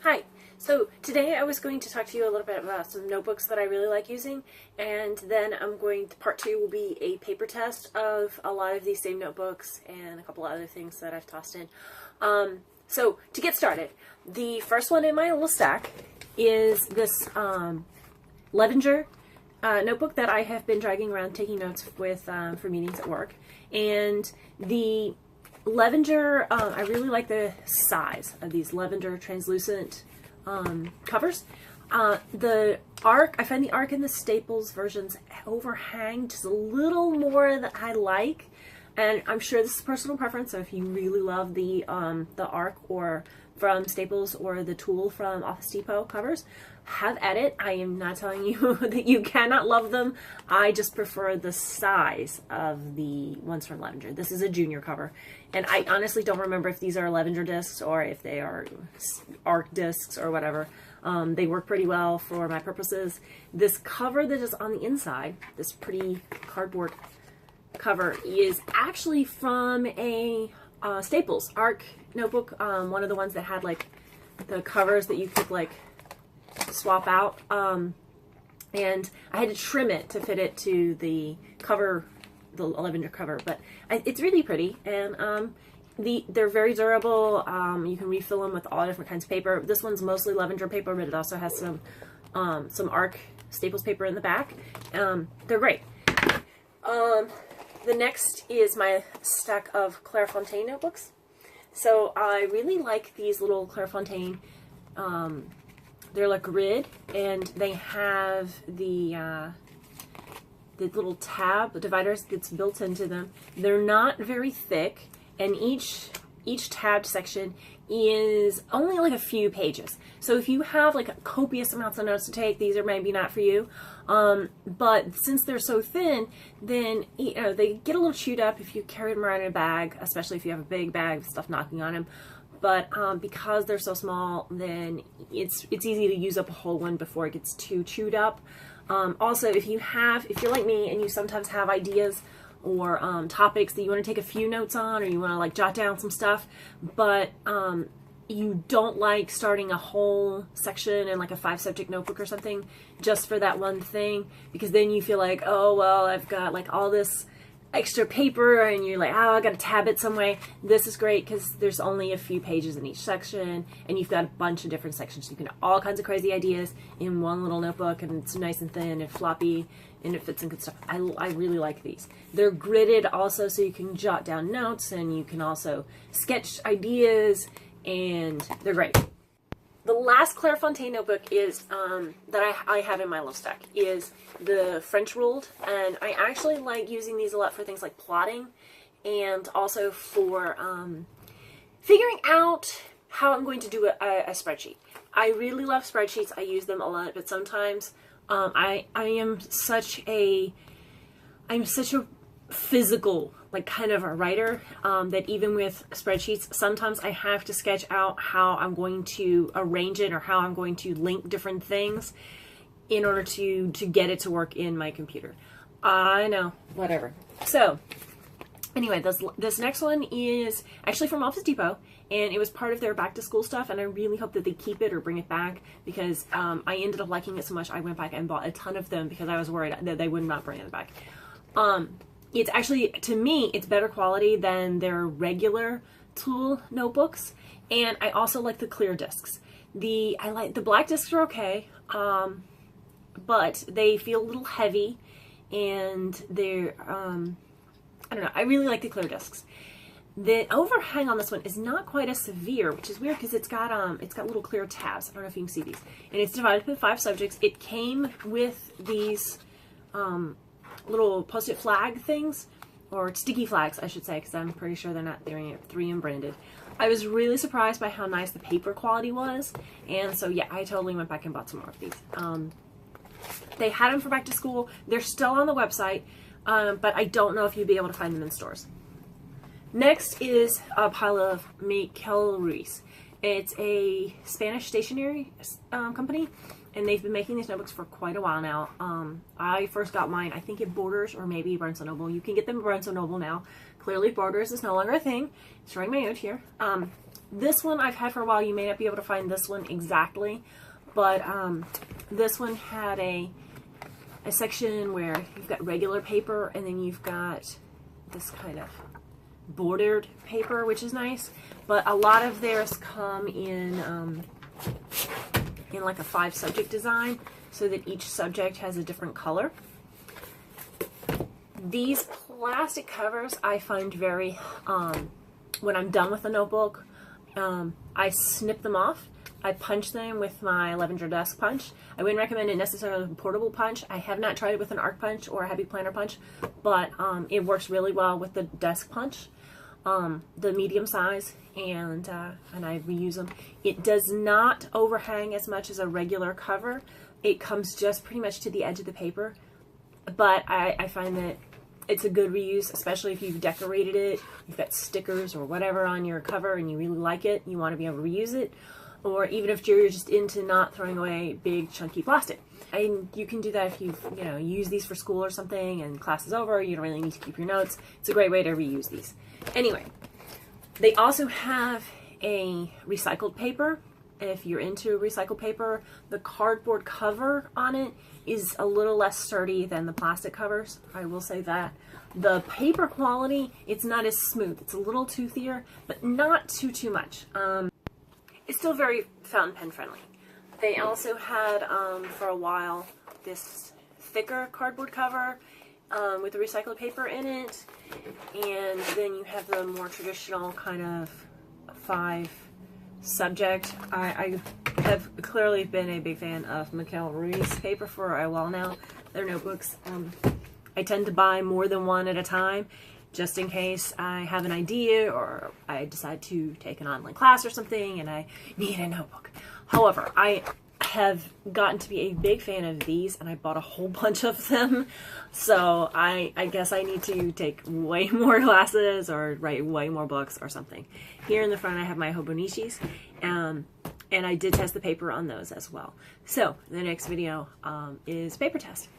Hi. So today I was going to talk to you a little bit about some notebooks that I really like using, and then part two will be a paper test of a lot of these same notebooks and a couple other things that I've tossed in. So to get started, the first one in my little stack is this Levenger notebook that I have been dragging around taking notes with for meetings at work. And the Levenger, I really like the size of these Levenger translucent covers. The arc, I find the arc in the Staples versions overhang just a little more than I like, and I'm sure this is personal preference. So if you really love the arc or from Staples or the Tool from Office Depot covers, have at it. I am not telling you that you cannot love them. I just prefer the size of the ones from Levenger. This is a junior cover, and I honestly don't remember if these are Levenger discs or if they are arc discs or whatever. They work pretty well for my purposes. This cover that is on the inside, this pretty cardboard cover, is actually from a Staples arc notebook, one of the ones that had like the covers that you could like swap out, and I had to trim it to fit it to the cover, the Levenger cover, but it's really pretty, and they're very durable. You can refill them with all different kinds of paper. This one's mostly Levenger paper, but it also has some arc Staples paper in the back. They're great. The next is my stack of Clairefontaine notebooks. So I really like these little Clairefontaine. They're like grid, and they have the little tab dividers that's built into them. They're not very thick, and each tabbed section is only like a few pages. So if you have like copious amounts of notes to take, these are maybe not for you. But since they're so thin, then they get a little chewed up if you carry them around in a bag, especially if you have a big bag with stuff knocking on them. But because they're so small, then it's easy to use up a whole one before it gets too chewed up. Also, if you're like me and you sometimes have ideas or topics that you want to take a few notes on, or you want to like jot down some stuff, but you don't like starting a whole section in like a 5-subject notebook or something just for that one thing, because then you feel like, oh well, I've got like all this extra paper, and you're like, oh, I gotta tab it some way. This is great because there's only a few pages in each section, and you've got a bunch of different sections. You can have all kinds of crazy ideas in one little notebook, and it's nice and thin and floppy, and it fits in good stuff. I really like these. They're gridded also, so you can jot down notes, and you can also sketch ideas, and they're great. The last Clairefontaine notebook is that I have in my little stack is the French ruled, and I actually like using these a lot for things like plotting, and also for figuring out how I'm going to do a spreadsheet. I really love spreadsheets. I use them a lot, but sometimes I'm such a physical, like kind of a writer, that even with spreadsheets, sometimes I have to sketch out how I'm going to arrange it or how I'm going to link different things in order to get it to work in my computer. I know, whatever. So anyway, this next one is actually from Office Depot, and it was part of their back to school stuff, and I really hope that they keep it or bring it back, because I ended up liking it so much I went back and bought a ton of them because I was worried that they would not bring it back. It's actually, to me, it's better quality than their regular Tool notebooks, and I also like the clear discs. I like the black discs are okay, but they feel a little heavy, and they're I don't know. I really like the clear discs. The overhang on this one is not quite as severe, which is weird because it's got little clear tabs. I don't know if you can see these, and it's divided into 5 subjects. It came with these little post-it flag things, or sticky flags I should say, because I'm pretty sure they're not 3M branded. I was really surprised by how nice the paper quality was, and so yeah, I totally went back and bought some more of these. They had them for back to school. They're still on the website, but I don't know if you'd be able to find them in stores. Next is a pile of MiquelRuis. It's a Spanish stationery company, and they've been making these notebooks for quite a while now. I first got mine, I think at Borders or maybe Barnes & Noble. You can get them at Barnes & Noble now. Clearly Borders is no longer a thing. Just writing my note here. This one I've had for a while. You may not be able to find this one exactly, but this one had a section where you've got regular paper and then you've got this kind of bordered paper, which is nice. But a lot of theirs come in like a 5-subject design, so that each subject has a different color. These plastic covers I find very, when I'm done with the notebook, I snip them off. I punch them with my Levenger desk punch. I wouldn't recommend it necessarily with a portable punch. I have not tried it with an arc punch or a heavy planner punch, but it works really well with the desk punch, the medium size, and I reuse them. It does not overhang as much as a regular cover. It comes just pretty much to the edge of the paper, but I find that it's a good reuse, especially if you've decorated it, you've got stickers or whatever on your cover and you really like it, you want to be able to reuse it, or even if you're just into not throwing away big chunky plastic. And you can do that if you've, use these for school or something and class is over, you don't really need to keep your notes. It's a great way to reuse these. Anyway, they also have a recycled paper. If you're into recycled paper, the cardboard cover on it is a little less sturdy than the plastic covers. I will say that. The paper quality, it's not as smooth. It's a little toothier, but not too much. It's still very fountain pen friendly. They also had, for a while, this thicker cardboard cover with the recycled paper in it. And then you have the more traditional kind of 5-subject. I have clearly been a big fan of MiquelRuis paper for a while now. Their notebooks. I tend to buy more than one at a time, just in case I have an idea or I decide to take an online class or something and I need a notebook. However, I have gotten to be a big fan of these and I bought a whole bunch of them. So I guess I need to take way more classes or write way more books or something. Here in the front I have my Hobonishis, and I did test the paper on those as well. So the next video is paper test.